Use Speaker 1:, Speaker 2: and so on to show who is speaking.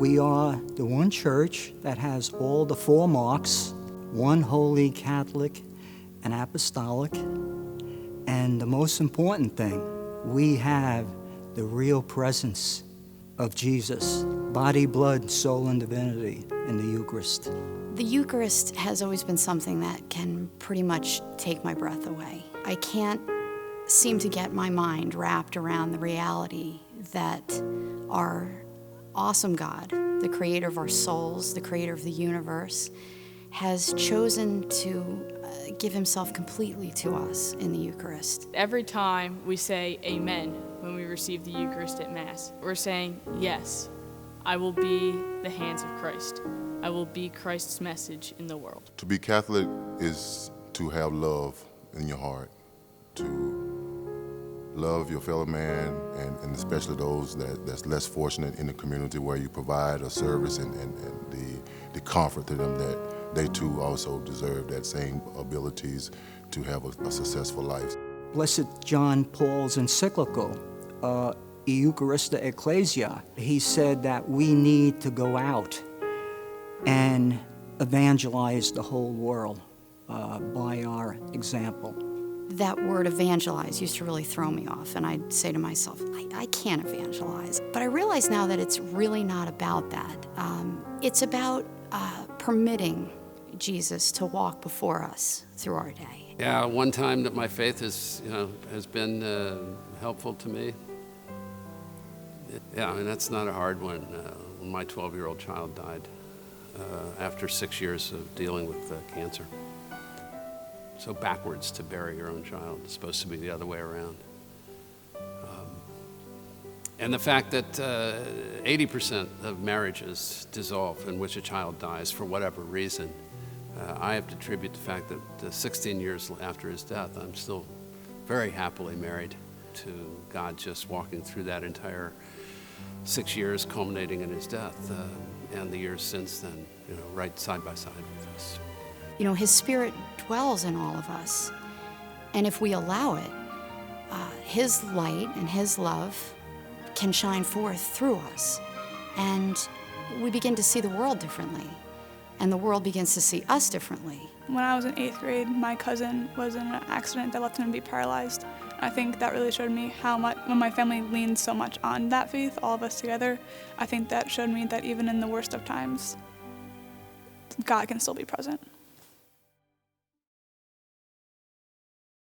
Speaker 1: We are the one church that has all the four marks, one holy, Catholic, and apostolic. And the most important thing, we have the real presence of Jesus, body, blood, soul, and divinity in the Eucharist.
Speaker 2: The Eucharist has always been something that can pretty much take my breath away. I can't seem to get my mind wrapped around the reality that our awesome God, the creator of our souls, the creator of the universe, has chosen to give himself completely to us in the Eucharist.
Speaker 3: Every time we say amen when we receive the Eucharist at Mass, we're saying, yes, I will be the hands of Christ. I will be Christ's message in the world.
Speaker 4: To be Catholic is to have love in your heart, to love your fellow man, and especially those that's less fortunate in the community, where you provide a service and the comfort to them that they too also deserve that same abilities to have a successful life.
Speaker 1: Blessed John Paul's encyclical, Eucharista Ecclesia, he said that we need to go out and evangelize the whole world by our example.
Speaker 2: That word evangelize used to really throw me off, and I'd say to myself, I can't evangelize. But I realize now that it's really not about that. It's about permitting Jesus to walk before us through our day.
Speaker 5: Yeah, one time that my faith has been helpful to me. Yeah, I mean, that's not a hard one. When my 12-year-old child died after 6 years of dealing with cancer. So backwards to bury your own child. It's supposed to be the other way around. And the fact that 80% of marriages dissolve in which a child dies for whatever reason, I have to attribute the fact that 16 years after his death, I'm still very happily married to God, just walking through that entire 6 years culminating in his death, and the years since then, right side by side with us.
Speaker 2: His Spirit dwells in all of us, and if we allow it, his light and his love can shine forth through us, and we begin to see the world differently, and the world begins to see us differently.
Speaker 6: When I was in 8th grade, my cousin was in an accident that left him to be paralyzed. I think that really showed me how much, when my family leaned so much on that faith, all of us together, I think that showed me that even in the worst of times, God can still be present.